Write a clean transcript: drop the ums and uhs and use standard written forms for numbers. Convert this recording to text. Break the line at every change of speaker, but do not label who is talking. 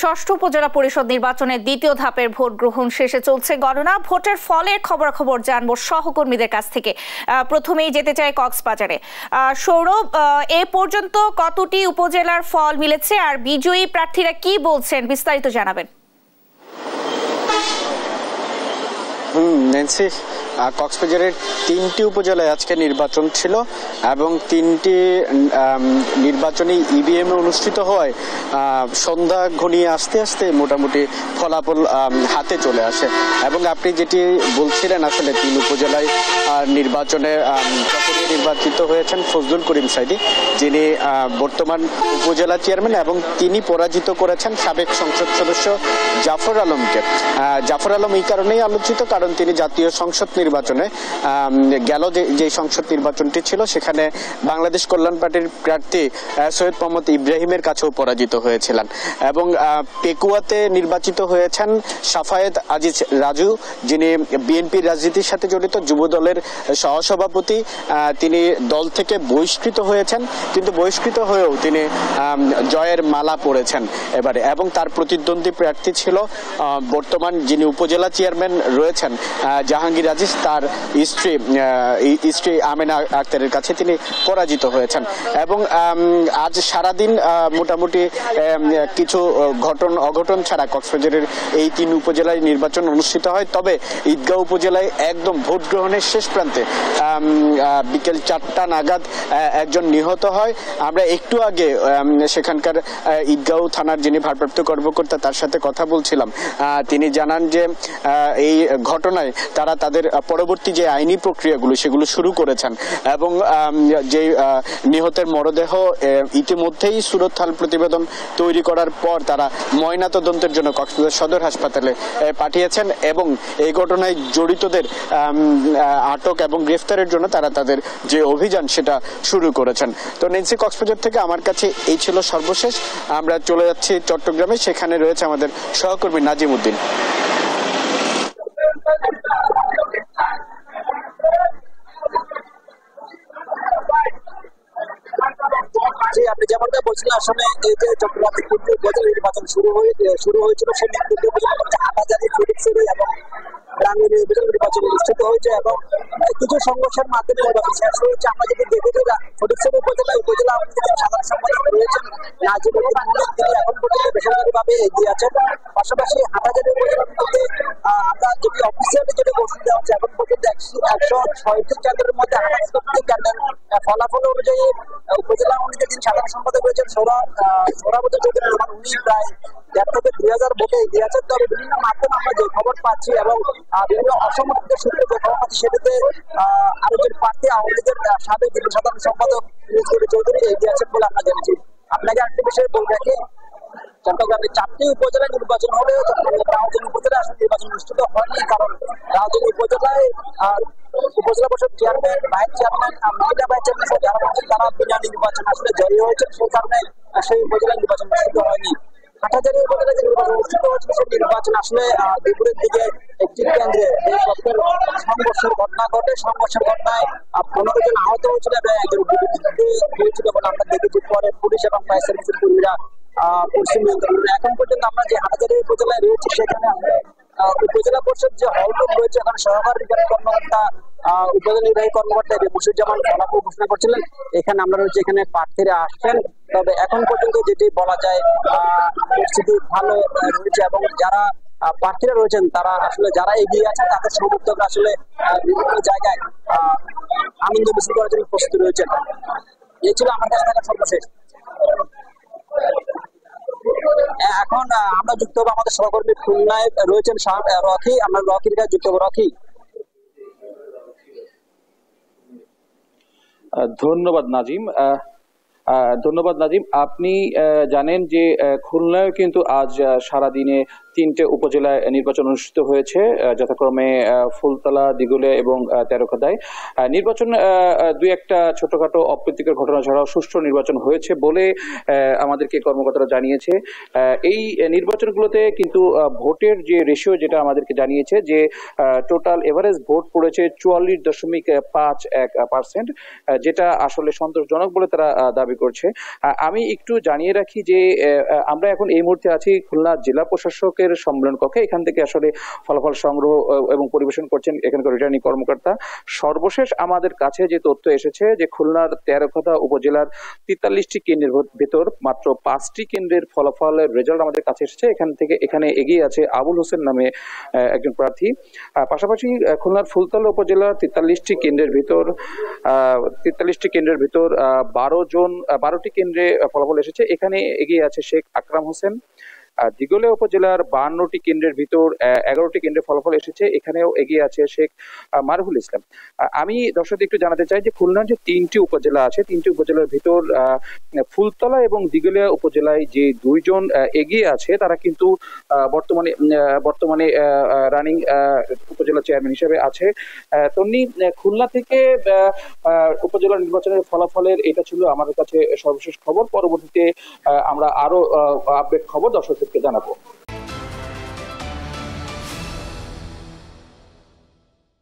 ষষ্ঠ উপজেলা পরিষদ নির্বাচনের দ্বিতীয় ধাপের ভোট গ্রহণ শেষে চলছে গণনা। ভোটের ফলের খবরাখবর জানবো সহকর্মীদের কাছ থেকে। প্রথমেই যেতে চাই কক্সবাজারে। সৌরভ, এ পর্যন্ত কতটি উপজেলার ফল মিলেছে আর বিজয়ী প্রার্থীরা কি বলছেন, বিস্তারিত জানাবেন।
ন্যান্সি, কক্সবাজারের 3টি উপজেলায় আজকে নির্বাচন ছিল এবং 3টি নির্বাচনী ইভিএম অনুষ্ঠিত হওয়ায় সন্ধ্যা ঘনিয়ে আস্তে আস্তে মোটামুটি ফলাফল হাতে চলে আসে। এবং আপনি যেটি বলছিলেন, আসলে 3 উপজেলায় নির্বাচনে নির্বাচিত হয়েছেন ফজলুল করিম সাইদি, যিনি বর্তমান উপজেলা চেয়ারম্যান, এবং তিনি পরাজিত করেছেন সাবেক সংসদ সদস্য জাফর আলমকে। জাফর আলম এই কারণেই আলোচিত কারণ তিনি জাতীয় সংসদ নির্বাচনে গেল যে সংসদ নির্বাচনটি ছিল সেখানে বাংলাদেশ কল্যাণ পার্টির প্রার্থী সৈয়দ মোহাম্মদ ইব্রাহিমের কাছেও পরাজিত হয়েছিলেন। এবং পেকুয়াতে নির্বাচিত হয়েছেন সাফায়েত আজিজ রাজু, যিনি বিএনপির রাজনীতির সাথে জড়িত, যুব দলের সহসভাপতি। তিনি দল থেকে বহিষ্কৃত হয়েছেন, কিন্তু বহিষ্কৃত হয়েও তিনি জয়ের মালা পরেছেন এবারে। এবং তার প্রতিদ্বন্দ্বী প্রার্থী ছিল বর্তমান যিনি উপজেলা চেয়ারম্যান রয়েছেন জাহাঙ্গীর আজিজ, তার স্ত্রী আমেনা আক্তারের কাছে তিনি পরাজিত হয়েছেন। এবং আজ সারাদিন মোটামুটি কিছু অঘটন ছাড়া কক্সবাজারের এই 3 উপজেলায় নির্বাচন অনুষ্ঠিত হয়। তবে ঈদগাঁও উপজেলায় একদম ভোট গ্রহণের শেষ প্রান্তে বিকেল 4টা নাগাদ একজন নিহত হয়। আমরা একটু আগে সেখানকার ঈদগাঁও থানার যিনি ভারপ্রাপ্ত কর্মকর্তা তার সাথে কথা বলছিলাম। তিনি জানান যে এই ঘটনায় তারা তাদের পরবর্তী যে আইনি প্রক্রিয়াগুলো সেগুলো শুরু করেছেন এবং যে নিহতের মরদেহ ইতিমধ্যেই সুরতহাল প্রতিবেদন তৈরি করার পর তারা ময়নাতদন্তের জন্য কক্সবাজার সদর হাসপাতালে পাঠিয়েছেন এবং এই ঘটনায় জড়িতদের আটক এবং গ্রেফতারের জন্য তারা তাদের যে অভিযান সেটা শুরু করেছেন। তো নেন্সি, কক্সবাজার থেকে আমার কাছে এই ছিল সর্বশেষ। আমরা চলে যাচ্ছি চট্টগ্রামে, সেখানে রয়েছে আমাদের সহকর্মী নাজিম উদ্দিন।
আপনি যেমনটা বলছিলেন, আসলে এই যে চট্টগ্রামে উপজেলা নির্বাচন শুরু হয়েছিল সেই হাটাজারি এবং গ্রামীণ নির্বাচন অনুষ্ঠিত হয়েছে এবং কিছু সংঘর্ষের মাধ্যমে নির্বাচন শেষ হয়েছে। আমরা যদি দেখেছি ফটিকছড়ি উপজেলা সাধারণ সম্পাদক রয়েছেন নাজিম উদ্দিন, তিনি এখন পর্যন্ত বেসরকারিভাবে এগিয়ে আছেন। পাশাপাশি হাটাজারি উপজেলার মধ্যে আমরা যদি অফিসিয়ালি যেটা ঘোষণা দেওয়া হচ্ছে, এখন পর্যন্ত 106টি কেন্দ্রের মধ্যে 78টি কেন্দ্রের ফলাফল অনুযায়ী উপজেলা অনুযায়ী যিনি সাধারণ সম্পাদক রয়েছেন সোহরাবুদ্দিন চৌধুরী রহমান, উনি প্রায় 1,000 থেকে 2,000 ভোটে এগিয়ে আছেন। তবে বিভিন্ন মাধ্যমে আমরা যে খবর পাচ্ছি এবং বিভিন্ন অসমর্থিত সূত্রে যে খবর পাচ্ছি সেটাতে আরো যে প্রার্থী আওয়ামী লীগের সাবেক সাধারণ সম্পাদক চৌধুরী এগিয়ে আছেন বলে আমরা জেনেছি। আপনাকে একটা বিষয় বলে রাখি, চট্টগ্রামে 4টি উপজেলা নির্বাচন হলেও চট্টগ্রামের রাউজানি উপজেলা আসলে নির্বাচন অনুষ্ঠিত হয়নি, কারণ রাউজানি উপজেলায় উপজেলা পরিষদ চেয়ারম্যান, ভাইস চেয়ারম্যান, মহিলা ভাইস চেয়ারম্যান সহ যারা আছেন তারা বিনা নির্বাচন আসলে জয়ী হয়েছেন, সেই কারণে সেই উপজেলা নির্বাচন অনুষ্ঠিত হয়নি। হাটাজারি উপজেলা যে নির্বাচন অনুষ্ঠিত হয়েছিল সেই নির্বাচন আসলে দুপুরের দিকে একটি কেন্দ্রে সংঘর্ষের ঘটনা ঘটে। সংঘর্ষের ঘটনায় 15 জন আহত হয়েছিল এবং একজন হয়েছিল বলে আমরা দেখেছি। পরে পুলিশ এবং ফায়ার সার্ভিসের কর্মীরা পশ্চিম নিয়ন্ত্রণ। এখন পর্যন্ত আমরা যে হাটাজারি উপজেলায় রয়েছে সেখানে উপজেলা পরিষদ যে হলরুম রয়েছে, এখন সহকারী কর্মকর্তা উপজেলা নির্বাহী কর্মকর্তা মুর্শিদুজ্জামান ফলাফল ঘোষণা করছিলেন। এখানে আমরা রয়েছে, এখানে প্রার্থীরা আসছেন। তবে এখন পর্যন্ত যেটি বলা যায় পরিস্থিতি ভালো রয়েছে এবং যারা প্রার্থীরা রয়েছেন তারা আসলে যারা এগিয়ে আছেন তাদের সমর্থকরা আসলে বিভিন্ন জায়গায় আনন্দ মিছিল করার জন্য প্রস্তুত রয়েছেন। এই ছিল আমার কাছে থাকা সর্বশেষ। এখন আমরা যুক্ত হবো আমাদের সহকর্মী খুলনায় রয়েছেন রকি, আমরা রকির কাছে যুক্ত হবো। রকি,
ধন্যবাদ নাজিম। আপনি জানেন যে খুলনায় কিন্তু আজ সারাদিনে তিনটে উপজেলায় নির্বাচন অনুষ্ঠিত হয়েছে, যথাক্রমে ফুলতলা, দিঘুলিয়া এবং তেরোখাদায়। নির্বাচন দুই একটা ছোটখাটো অপ্রীতিকর ঘটনা ছাড়াও সুষ্ঠু নির্বাচন হয়েছে বলে আমাদেরকে কর্মকর্তারা জানিয়েছে। এই নির্বাচনগুলোতে কিন্তু ভোটের যে রেশিও, যেটা আমাদেরকে জানিয়েছে যে টোটাল এভারেজ ভোট পড়েছে 44.51%, যেটা আসলে সন্তোষজনক বলে তারা দাবি করছে। আমি একটু জানিয়ে রাখি যে আমরা এখন এই মুহূর্তে আছি খুলনা জেলা প্রশাসকের সম্মেলন কক্ষে। এখান থেকে আসলে ফলাফল সংগ্রহ এবং পরিবেশন করছেন এখানকার রিটার্নিং কর্মকর্তা। সর্বশেষ আমাদের কাছে যে তথ্য এসেছে যে খুলনার তেরোখাদা উপজেলার 43টি কেন্দ্রের ভেতর মাত্র 5টি কেন্দ্রের ফলাফলের রেজাল্ট আমাদের কাছে এসেছে। এখানে এগিয়ে আছে আবুল হোসেন নামে একজন প্রার্থী। পাশাপাশি খুলনার ফুলতলা উপজেলার 43টি কেন্দ্রের ভিতর 12টি কেন্দ্রে ফলাফল এসেছে। এখানে এগিয়ে আছে শেখ আকরাম হোসেন। দিঘুলিয়া উপজেলার 52টি কেন্দ্রের ভিতর 11টি কেন্দ্রে ফলাফল এসেছে, এখানেও এগিয়ে আছে শেখ মারুফুল ইসলাম। আমি দর্শকদের একটু জানাতে চাই যে খুলনার যে 3টি উপজেলা আছে, 3টি উপজেলার ভিতর ফুলতলা এবং দিঘুলিয়া উপজেলায় যে দুইজন এগিয়ে আছে তারা কিন্তু বর্তমানে রানিং উপজেলা চেয়ারম্যান হিসেবে আছে। তন্নি, খুলনা থেকে উপজেলা নির্বাচনের ফলাফলের এটা ছিল আমাদের কাছে সর্বশেষ খবর। পরবর্তীতে আমরা আরো আপডেট খবর দর্শকদেরকে জানাবো।